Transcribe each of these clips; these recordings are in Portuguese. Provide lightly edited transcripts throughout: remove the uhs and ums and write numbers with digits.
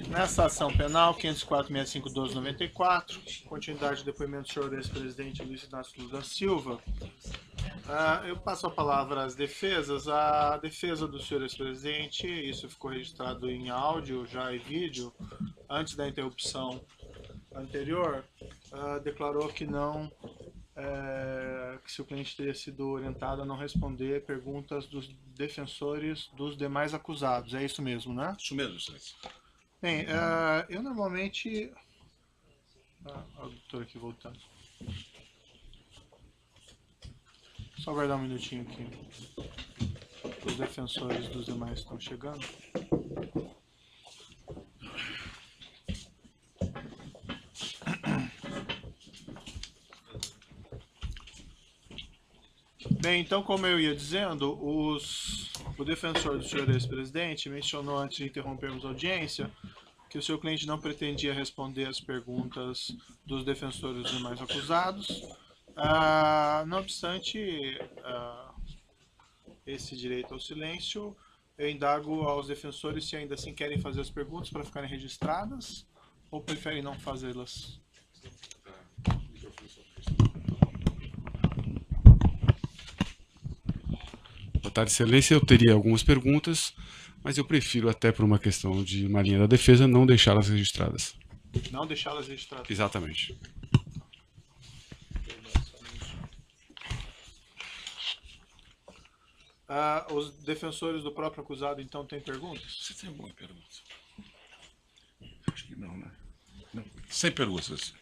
Nessa ação penal, 504.65.12.94, continuidade do depoimento do senhor ex-presidente Luiz Inácio Lula da Silva, eu passo a palavra às defesas. A defesa do senhor ex-presidente, isso ficou registrado em áudio já e vídeo, antes da interrupção anterior, declarou que não, que seu cliente teria sido orientado a não responder perguntas dos defensores dos demais acusados. É isso mesmo, né? Isso mesmo, excelência. Bem, eu normalmente... o doutor aqui voltando. Só aguardar um minutinho aqui. Os defensores dos demais estão chegando. Bem, então, como eu ia dizendo, o defensor do senhor ex-presidente mencionou antes de interrompermos a audiência que o seu cliente não pretendia responder as perguntas dos defensores dos demais acusados. Não obstante esse direito ao silêncio, eu indago aos defensores se ainda assim querem fazer as perguntas para ficarem registradas ou preferem não fazê-las. Boa tarde, excelência. Eu teria algumas perguntas, mas eu prefiro, até por uma questão de uma linha da defesa, não deixá-las registradas. Não deixá-las registradas? Exatamente. Os defensores do próprio acusado, então, têm perguntas? Você tem alguma pergunta? Acho que não, né? Não. Sem perguntas.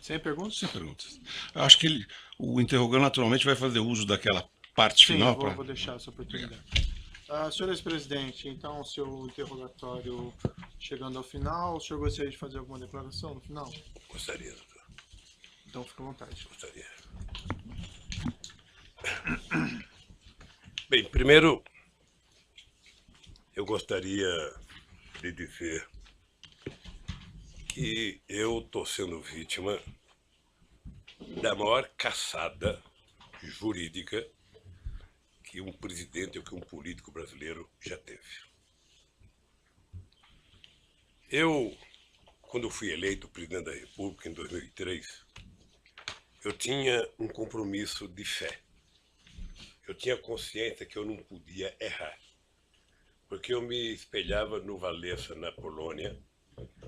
Sem perguntas? Sem perguntas. Eu acho que o interrogante naturalmente vai fazer uso daquela parte final. Sim, vou deixar essa oportunidade. Senhor ex-presidente, então, o seu interrogatório chegando ao final, o senhor gostaria de fazer alguma declaração no final? Gostaria, doutor. Então, fique à vontade. Gostaria. Bem, primeiro, eu gostaria de dizer que eu estou sendo vítima da maior caçada jurídica que um presidente ou que um político brasileiro já teve. Eu, quando fui eleito presidente da República em 2003, eu tinha um compromisso de fé. Eu tinha consciência que eu não podia errar, porque eu me espelhava no Walesa, na Polônia,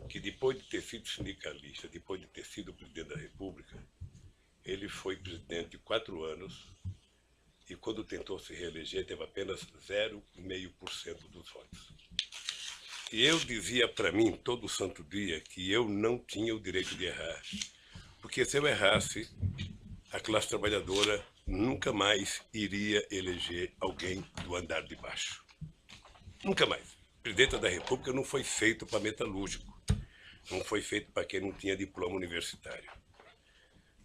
que depois de ter sido sindicalista, depois de ter sido presidente da República, ele foi presidente de 4 anos e quando tentou se reeleger teve apenas 0,5% dos votos. E eu dizia para mim todo santo dia que eu não tinha o direito de errar, porque se eu errasse, a classe trabalhadora nunca mais iria eleger alguém do andar de baixo. Nunca mais. O presidente da República não foi feito para metalúrgico. Não foi feito para quem não tinha diploma universitário.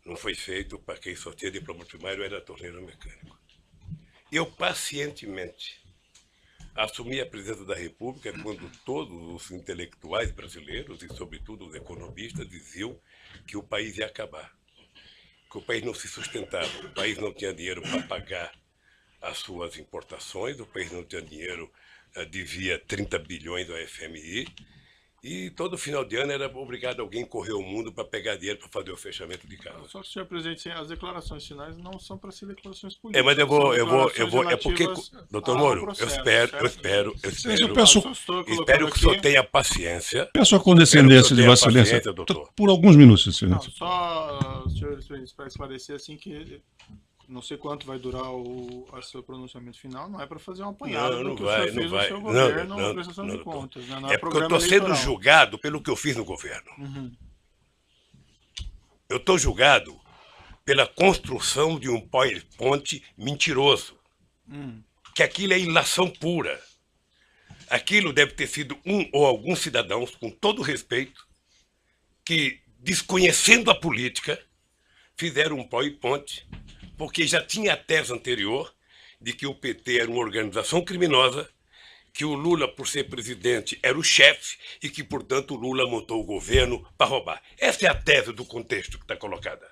Não foi feito para quem só tinha diploma primário e era torneiro mecânico. Eu pacientemente assumi a presidência da República quando todos os intelectuais brasileiros e, sobretudo, os economistas diziam que o país ia acabar. Que o país não se sustentava, o país não tinha dinheiro para pagar as suas importações, o país não tinha dinheiro, devia 30 bilhões ao FMI, e todo final de ano era obrigado alguém correr o mundo para pegar dinheiro para fazer o fechamento de casa. Só que, senhor presidente, as declarações finais não são para ser declarações políticas. Mas eu vou, é porque, doutor Moro, eu espero que o senhor tenha paciência. Peço a condescendência de Vossa Excelência, doutor. Por alguns minutos, Excelência. Só, senhor presidente, para esclarecer assim que não sei quanto vai durar o seu pronunciamento final, não é para fazer um apanhado do que o senhor fez no seu governo na prestação de contas. Né? É porque eu estou sendo julgado pelo que eu fiz no governo. Eu estou julgado pela construção de um PowerPoint mentiroso. Que aquilo é ilação pura. Aquilo deve ter sido um ou alguns cidadãos, com todo respeito, que, desconhecendo a política, fizeram um PowerPoint, porque já tinha a tese anterior de que o PT era uma organização criminosa, que o Lula, por ser presidente, era o chefe e que, portanto, o Lula montou o governo para roubar. Essa é a tese do contexto que está colocada.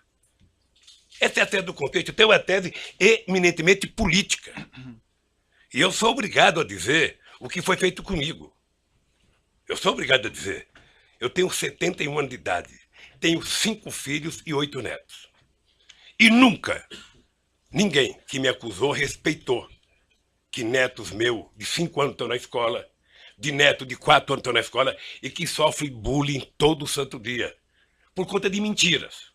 Essa é a tese do contexto. Então, é uma tese eminentemente política. E eu sou obrigado a dizer o que foi feito comigo. Eu sou obrigado a dizer. Eu tenho 71 anos de idade. Tenho 5 filhos e 8 netos. E nunca ninguém que me acusou respeitou que netos meus de 5 anos estão na escola, de neto de 4 anos estão na escola e que sofrem bullying todo santo dia. Por conta de mentiras.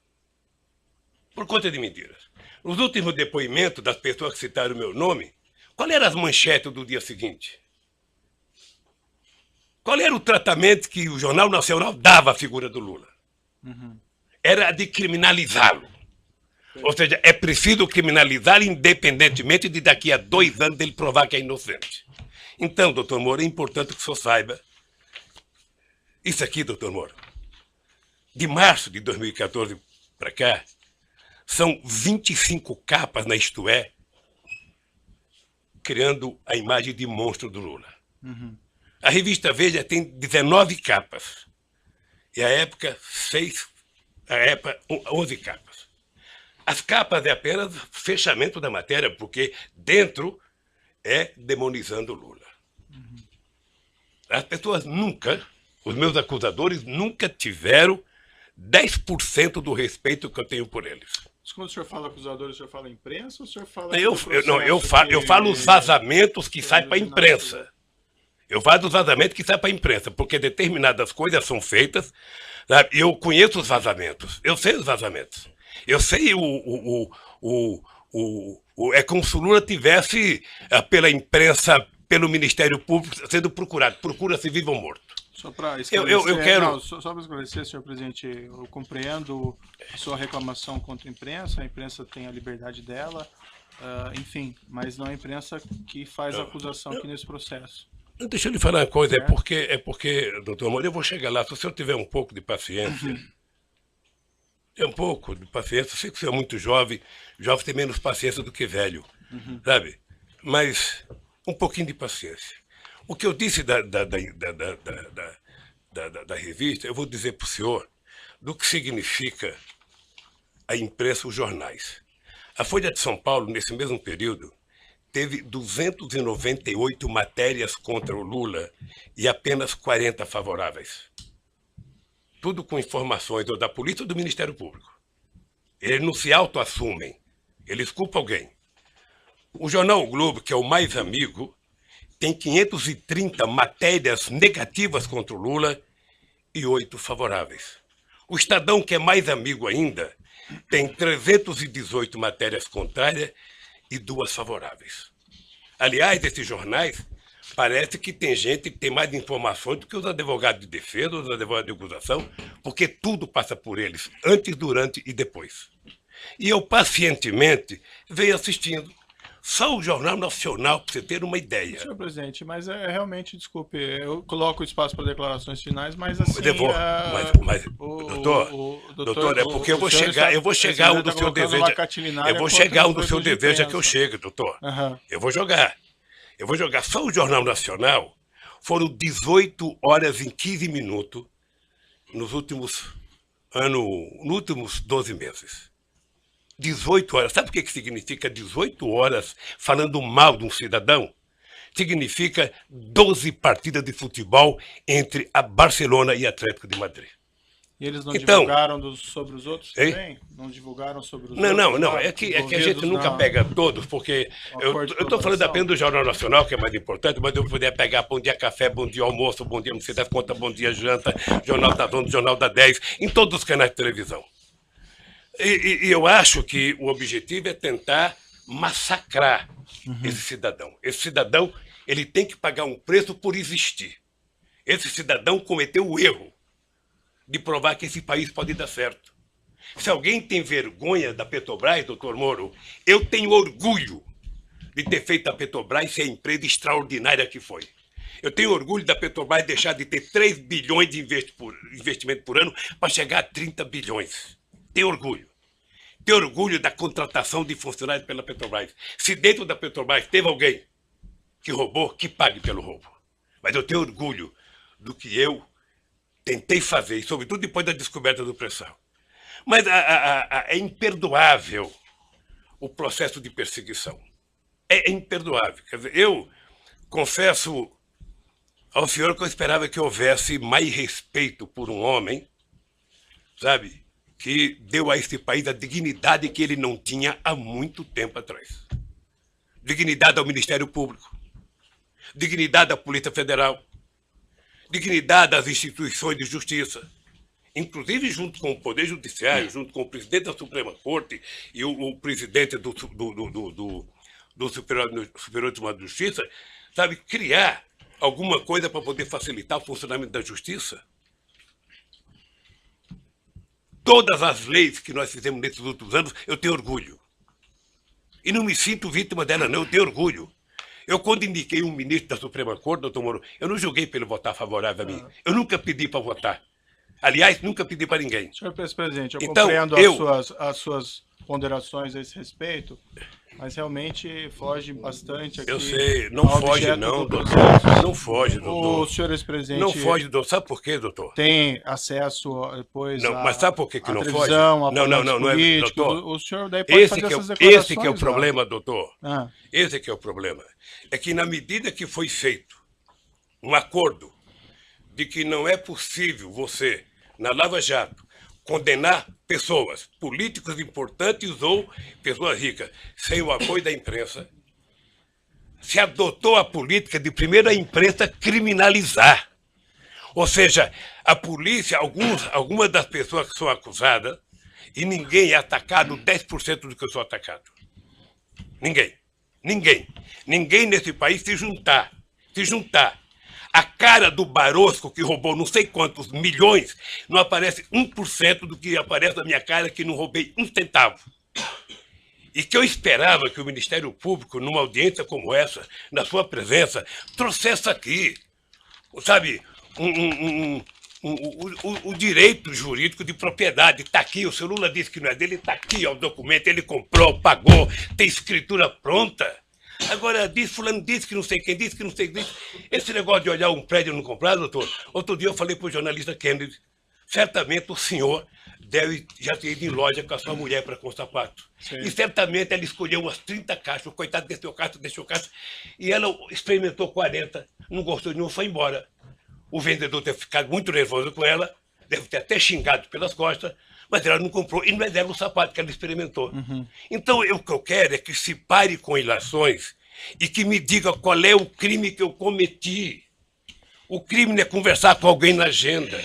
Por conta de mentiras. Nos últimos depoimentos das pessoas que citaram o meu nome, qual eram as manchetes do dia seguinte? Qual era o tratamento que o Jornal Nacional dava à figura do Lula? Era de criminalizá-lo. Ou seja, é preciso criminalizar independentemente de daqui a 2 anos ele provar que é inocente. Então, doutor Moro, é importante que o senhor saiba. Isso aqui, doutor Moro, de março de 2014 para cá, são 25 capas na Isto É, criando a imagem de monstro do Lula. A revista Veja tem 19 capas. E a época, 11 capas. As capas é apenas fechamento da matéria, porque dentro é demonizando o Lula. As pessoas nunca, os meus acusadores, nunca tiveram 10% do respeito que eu tenho por eles. Mas quando o senhor fala acusadores, o senhor fala imprensa ou o senhor fala... Eu falo os vazamentos que saem para a imprensa. Eu falo dos vazamentos que saem para a imprensa, porque determinadas coisas são feitas, sabe? Eu conheço os vazamentos, eu sei os vazamentos. Eu sei é como se o Lula tivesse, pela imprensa, pelo Ministério Público, sendo procurado. Procura-se vivo ou morto. Só para esclarecer, eu quero... só para esclarecer, senhor presidente, eu compreendo a sua reclamação contra a imprensa tem a liberdade dela, enfim, mas não é a imprensa que faz a acusação aqui nesse processo. Deixa eu lhe falar uma coisa, é porque, doutor Moro, eu vou chegar lá, se o senhor tiver um pouco de paciência, eu sei que o senhor é muito jovem tem menos paciência do que velho, sabe? Mas um pouquinho de paciência. O que eu disse da revista, eu vou dizer para o senhor do que significa a imprensa, os jornais. A Folha de São Paulo, nesse mesmo período, teve 298 matérias contra o Lula e apenas 40 favoráveis. Tudo com informações ou da polícia ou do Ministério Público. Eles não se autoassumem, eles culpam alguém. O jornal O Globo, que é o mais amigo, tem 530 matérias negativas contra o Lula e 8 favoráveis. O Estadão, que é mais amigo ainda, tem 318 matérias contrárias e 2 favoráveis. Aliás, esses jornais, parece que tem gente que tem mais informações do que os advogados de defesa, os advogados de acusação, porque tudo passa por eles, antes, durante e depois. E eu, pacientemente, venho assistindo. Só o Jornal Nacional, para você ter uma ideia. Senhor presidente, mas realmente, desculpe, eu coloco o espaço para declarações finais, mas assim... Doutor, é porque eu vou chegar um do seu desejo. Eu vou chegar um do seu desejo que eu chegue, doutor. Eu vou jogar. Só o Jornal Nacional foram 18 horas e 15 minutos nos últimos 12 meses. 18 horas. Sabe o que significa 18 horas falando mal de um cidadão? Significa 12 partidas de futebol entre a Barcelona e Atlético de Madrid. E eles não divulgaram sobre os outros também? Não divulgaram sobre os outros? Não. É que a gente nunca pega todos, porque eu estou falando apenas do Jornal Nacional, que é mais importante, mas eu poderia pegar Bom Dia Café, Bom Dia Almoço, Bom Dia Não Sei das Contas, Bom Dia Janta, Jornal da Zona, Jornal da 10, em todos os canais de televisão. E eu acho que o objetivo é tentar massacrar esse cidadão. Esse cidadão, ele tem que pagar um preço por existir. Esse cidadão cometeu o erro de provar que esse país pode dar certo. Se alguém tem vergonha da Petrobras, doutor Moro, eu tenho orgulho de ter feito a Petrobras ser a empresa extraordinária que foi. Eu tenho orgulho da Petrobras deixar de ter 3 bilhões de investimento por ano para chegar a 30 bilhões. Tenho orgulho. Tenho orgulho da contratação de funcionários pela Petrobras. Se dentro da Petrobras teve alguém que roubou, que pague pelo roubo. Mas eu tenho orgulho do que eu tentei fazer, sobretudo depois da descoberta do pré-sal. Mas é imperdoável o processo de perseguição. É imperdoável. Quer dizer, eu confesso ao senhor que eu esperava que houvesse mais respeito por um homem, sabe, que deu a esse país a dignidade que ele não tinha há muito tempo atrás. Dignidade ao Ministério Público, dignidade à Polícia Federal, dignidade às instituições de justiça, inclusive junto com o Poder Judiciário, junto com o presidente da Suprema Corte e o presidente do Superior Tribunal de Justiça, sabe, criar alguma coisa para poder facilitar o funcionamento da justiça. Todas as leis que nós fizemos nesses últimos anos, eu tenho orgulho. E não me sinto vítima dela, não, eu tenho orgulho. Eu, quando indiquei um ministro da Suprema Corte, doutor Moro, eu não julguei para ele votar favorável a mim. Eu nunca pedi para votar. Aliás, nunca pedi para ninguém. Senhor presidente, eu Então, compreendo as suas ponderações a esse respeito, mas realmente foge bastante aqui. Eu sei, não ao foge objeto não, do doutor. processo. Não foge, doutor. O senhor ex-presidente Não foge, doutor. Sabe por quê, doutor? tem acesso depois Não, mas sabe por que à não foge? televisão, a Não é, políticos, doutor. o senhor daí pode fazer essas declarações. Esse que é o problema, doutor. Ah. Esse que é o problema. É que na medida que foi feito um acordo de que não é possível você, na Lava Jato, condenar pessoas, políticos importantes ou pessoas ricas, sem o apoio da imprensa, se adotou a política de primeiro a imprensa criminalizar. Ou seja, a polícia, algumas das pessoas que são acusadas, e ninguém é atacado 10% do que eu sou atacado. Ninguém. Ninguém. Ninguém nesse país se juntar. A cara do Barosco, que roubou não sei quantos milhões, não aparece 1% do que aparece na minha cara, que não roubei um centavo. E que eu esperava que o Ministério Público, numa audiência como essa, na sua presença, trouxesse aqui, sabe, o direito jurídico de propriedade. Está aqui, o senhor Lula disse que não é dele, está aqui, ó, o documento, ele comprou, pagou, tem escritura pronta. Agora, fulano disse que não sei quem disse, que não sei quem disse. Esse negócio de olhar um prédio e não comprar, doutor, outro dia eu falei para o jornalista Kennedy, certamente o senhor deve já ter ido em loja com a sua mulher para com sapato. Sim. E certamente ela escolheu umas 30 caixas, o coitado deixou caixa, e ela experimentou 40, não gostou de nenhum, foi embora. O vendedor deve ter ficado muito nervoso com ela, deve ter até xingado pelas costas, mas ela não comprou, e não é dela o sapato que ela experimentou. Uhum. Então, o que eu quero é que se pare com ilações e que me diga qual é o crime que eu cometi. O crime não é conversar com alguém na agenda.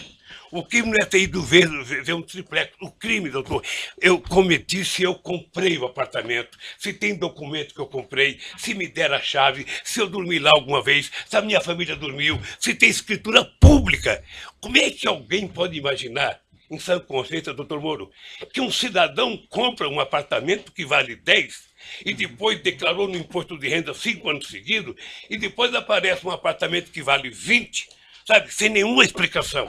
O crime não é ter ido ver um triplex. O crime, doutor, eu cometi se eu comprei o apartamento, se tem documento que eu comprei, se me der a chave, se eu dormi lá alguma vez, se a minha família dormiu, se tem escritura pública. Como é que alguém pode imaginar, em sã consciência, doutor Moro, que um cidadão compra um apartamento que vale 10 e depois declarou no imposto de renda 5 anos seguidos e depois aparece um apartamento que vale 20, sabe, sem nenhuma explicação?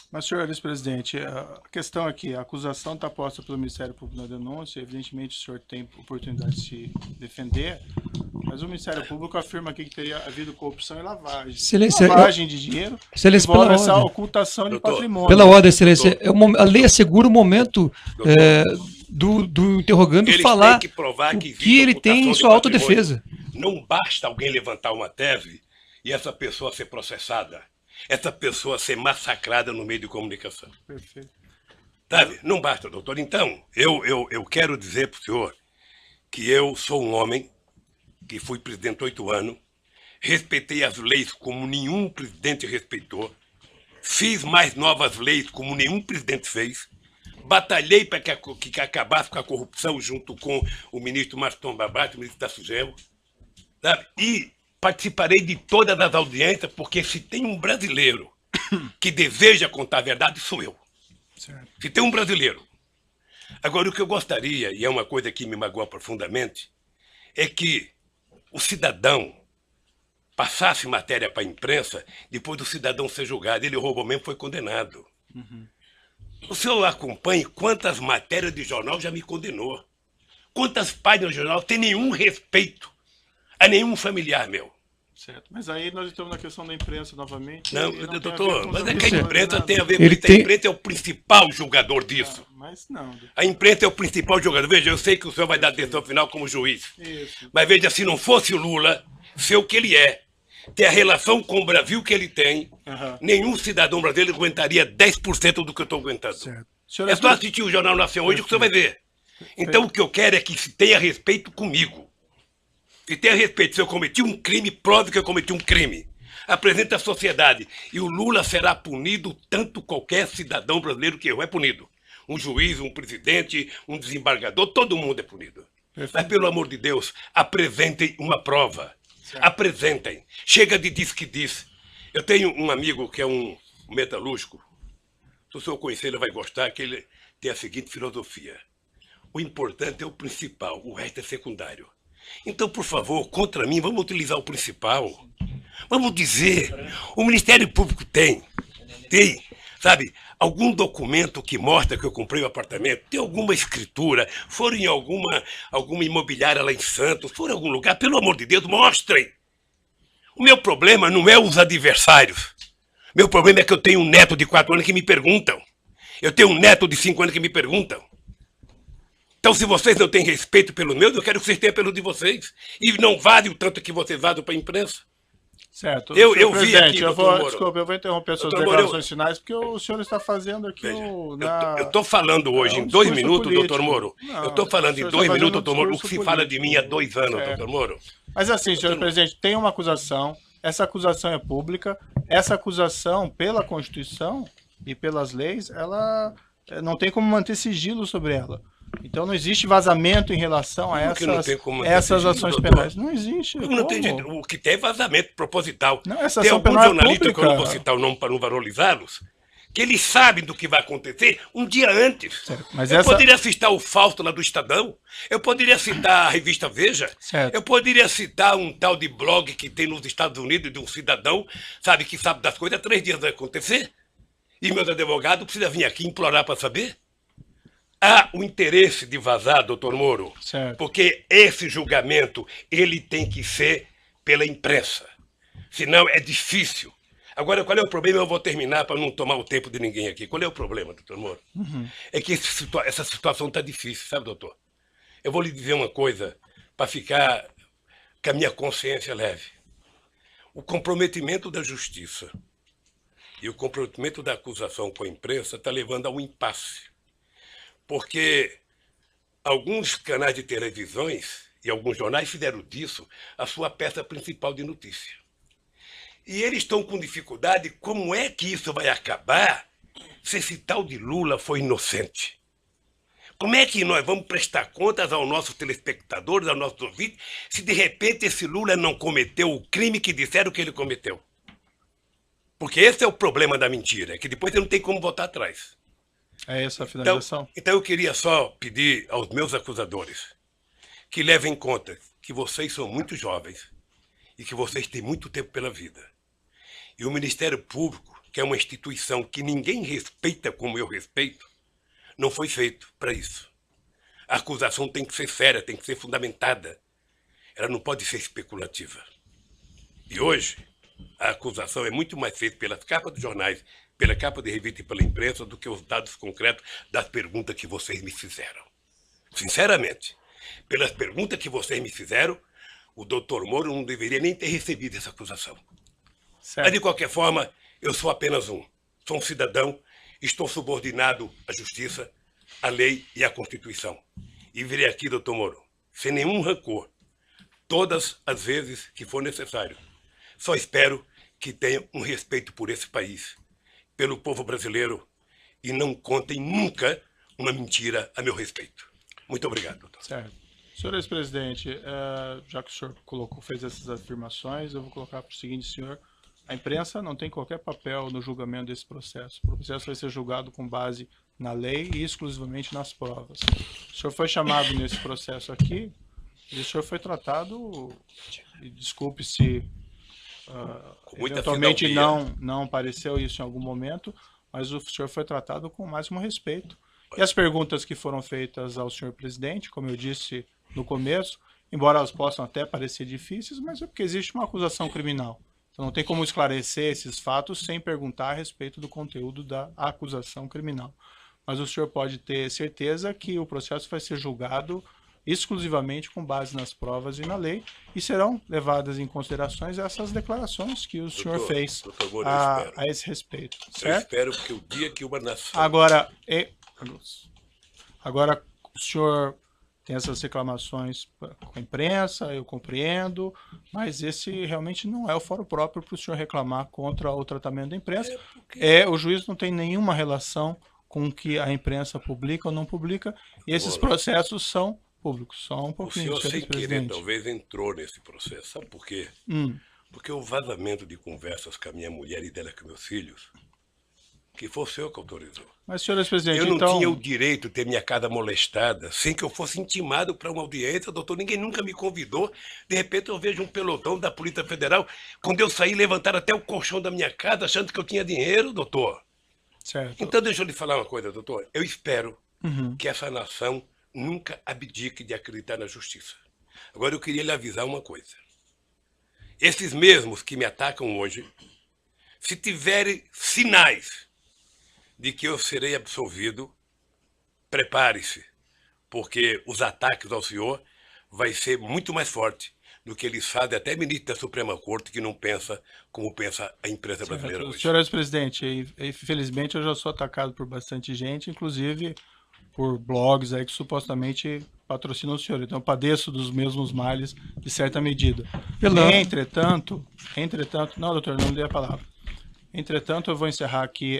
Mas, senhor ex-presidente, a questão aqui, a acusação está posta pelo Ministério Público na denúncia, evidentemente o senhor tem oportunidade de se defender, mas o Ministério Público afirma aqui que teria havido corrupção e lavagem. Lavagem de dinheiro, envolve essa ocultação de patrimônio. Pela ordem, excelência, a lei assegura o momento do interrogando falar o que ele tem em sua autodefesa. Não basta alguém levantar uma tese e essa pessoa ser processada. Essa pessoa ser massacrada no meio de comunicação. Perfeito. Sabe? Não basta, doutor. Então, eu quero dizer para o senhor que eu sou um homem que fui presidente 8 anos, respeitei as leis como nenhum presidente respeitou, fiz mais novas leis como nenhum presidente fez, batalhei para que acabasse com a corrupção junto com o ministro Maston Babate, o ministro da Sugemo, sabe? E participarei de todas as audiências, porque se tem um brasileiro que deseja contar a verdade, sou eu. Certo. Se tem um brasileiro. Agora, o que eu gostaria, e é uma coisa que me magoa profundamente, é que o cidadão passasse matéria para a imprensa, depois do cidadão ser julgado. Ele roubou mesmo, foi condenado. Uhum. O senhor acompanha quantas matérias de jornal já me condenou. Quantas páginas de jornal tem nenhum respeito a nenhum familiar meu. Certo, mas aí nós estamos na questão da imprensa novamente. Não, doutor, mas é que a imprensa tem a ver com isso. A imprensa é o principal julgador disso. Mas não. A imprensa é o principal julgador. Veja, eu sei que o senhor vai dar atenção final como juiz. Isso. Mas veja, se não fosse o Lula, ser o que ele é, ter a relação com o Brasil que ele tem, nenhum cidadão brasileiro aguentaria 10% do que eu estou aguentando. É só assistir o Jornal Nacional hoje que você vai ver. Então o que eu quero é que se tenha respeito comigo. Se tenha respeito, se eu cometi um crime, prove que eu cometi um crime. Apresenta à sociedade. E o Lula será punido tanto qualquer cidadão brasileiro que errou é punido. Um juiz, um presidente, um desembargador, todo mundo é punido. Mas, pelo amor de Deus, apresentem uma prova. Apresentem. Chega de diz que diz. Eu tenho um amigo que é um metalúrgico. Se o senhor conhecer, ele vai gostar, que ele tem a seguinte filosofia. O importante é o principal, o resto é secundário. Então, por favor, contra mim, vamos utilizar o principal. Vamos dizer, o Ministério Público tem, sabe, algum documento que mostra que eu comprei o apartamento, tem alguma escritura, foram em alguma imobiliária lá em Santos, foram em algum lugar, pelo amor de Deus, mostrem. O meu problema não é os adversários. Meu problema é que eu tenho um neto de 4 anos que me perguntam. Eu tenho um neto de 5 anos que me perguntam. Então, se vocês não têm respeito pelo meu, eu quero que vocês tenham pelo de vocês. E não vale o tanto que vocês vazam para a imprensa. Certo. Eu vi aqui, desculpa, eu vou interromper suas declarações finais, porque o senhor está fazendo aqui eu estou falando hoje em 2 minutos, doutor Moro. Eu estou falando em 2 minutos, doutor Moro, o que se fala de mim há 2 anos, doutor Moro. Mas assim, senhor presidente, tem uma acusação, essa acusação é pública, essa acusação, pela Constituição e pelas leis, ela não tem como manter sigilo sobre ela. Então não existe vazamento em relação a essas ações penais. Não existe. Não tem jeito. O que tem é vazamento proposital. Não, essa tem ação alguns penal jornalistas, é que eu não vou citar o nome para não valorizá-los, que eles sabem do que vai acontecer um dia antes. Eu poderia citar o Fausto lá do Estadão, eu poderia citar a revista Veja, eu poderia citar um tal de blog que tem nos Estados Unidos de um cidadão, sabe, que sabe das coisas, 3 dias vai acontecer, e meus advogados precisam vir aqui implorar para saber. Há o interesse de vazar, doutor Moro, porque esse julgamento ele tem que ser pela imprensa. Senão é difícil. Agora, qual é o problema? Eu vou terminar para não tomar o tempo de ninguém aqui. Qual é o problema, doutor Moro? É que essa situação está difícil, sabe, doutor? Eu vou lhe dizer uma coisa para ficar com a minha consciência leve. O comprometimento da justiça e o comprometimento da acusação com a imprensa está levando a um impasse. Porque alguns canais de televisões e alguns jornais fizeram disso a sua peça principal de notícia. E eles estão com dificuldade, como é que isso vai acabar se esse tal de Lula foi inocente? Como é que nós vamos prestar contas aos nossos telespectadores, aos nossos ouvintes, se de repente esse Lula não cometeu o crime que disseram que ele cometeu? Porque esse é o problema da mentira, que depois você não tem como voltar atrás. É essa a finalização? Então eu queria só pedir aos meus acusadores que levem em conta que vocês são muito jovens e que vocês têm muito tempo pela vida. E o Ministério Público, que é uma instituição que ninguém respeita como eu respeito, não foi feito para isso. A acusação tem que ser séria, tem que ser fundamentada. Ela não pode ser especulativa. E hoje, a acusação é muito mais feita pelas capas dos jornais, pela capa de revista e pela imprensa, do que os dados concretos das perguntas que vocês me fizeram. Sinceramente, pelas perguntas que vocês me fizeram, o doutor Moro não deveria nem ter recebido essa acusação. Mas, de qualquer forma, eu sou apenas sou um cidadão, estou subordinado à justiça, à lei e à Constituição. E virei aqui, doutor Moro, sem nenhum rancor, todas as vezes que for necessário. Só espero que tenha um respeito por esse país, pelo povo brasileiro, e não contem nunca uma mentira a meu respeito. Muito obrigado, doutor. Certo. Senhor ex-presidente, já que o senhor fez essas afirmações, eu vou colocar para o seguinte, senhor: a imprensa não tem qualquer papel no julgamento desse processo. O processo vai ser julgado com base na lei e exclusivamente nas provas. O senhor foi chamado nesse processo aqui e o senhor foi tratado, e desculpe se eventualmente não pareceu isso em algum momento, mas o senhor foi tratado com o máximo respeito. E as perguntas que foram feitas ao senhor presidente, como eu disse no começo, embora elas possam até parecer difíceis, mas é porque existe uma acusação criminal. Então não tem como esclarecer esses fatos sem perguntar a respeito do conteúdo da acusação criminal. Mas o senhor pode ter certeza que o processo vai ser julgado exclusivamente com base nas provas e na lei, e serão levadas em considerações essas declarações que o senhor fez a esse respeito. Certo? Eu espero que o dia que uma nação... Agora, o senhor tem essas reclamações com a imprensa, eu compreendo, mas esse realmente não é o fórum próprio para o senhor reclamar contra o tratamento da imprensa. O juiz não tem nenhuma relação com o que a imprensa publica ou não publica, e esses processos são públicos. Só um pouquinho, o senhor, sem querer, talvez entrou nesse processo. Sabe por quê? Porque o vazamento de conversas com a minha mulher e dela com meus filhos, que foi o senhor que autorizou. Mas, senhor presidente, eu não tinha o direito de ter minha casa molestada sem que eu fosse intimado para uma audiência, doutor. Ninguém nunca me convidou. De repente eu vejo um pelotão da Polícia Federal. Quando eu saí, levantaram até o colchão da minha casa achando que eu tinha dinheiro, doutor. Certo. Então deixa eu lhe falar uma coisa, doutor. Eu espero que essa nação nunca abdique de acreditar na justiça. Agora eu queria lhe avisar uma coisa. Esses mesmos que me atacam hoje, se tiverem sinais de que eu serei absolvido, prepare-se, porque os ataques ao senhor vai ser muito mais forte do que eles fazem até ministro da Suprema Corte, que não pensa como pensa a imprensa brasileira hoje. Senhor presidente, infelizmente eu já sou atacado por bastante gente, inclusive por blogs aí que supostamente patrocinam o senhor. Então eu padeço dos mesmos males de certa medida. Entretanto, não, doutor, não dei a palavra. Entretanto, eu vou encerrar aqui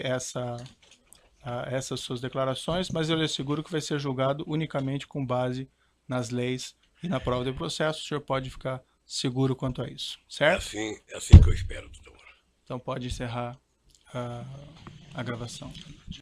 essas suas declarações, mas eu lhe asseguro que vai ser julgado unicamente com base nas leis e na prova de processo. O senhor pode ficar seguro quanto a isso, certo? É assim que eu espero, doutor. Então pode encerrar a gravação.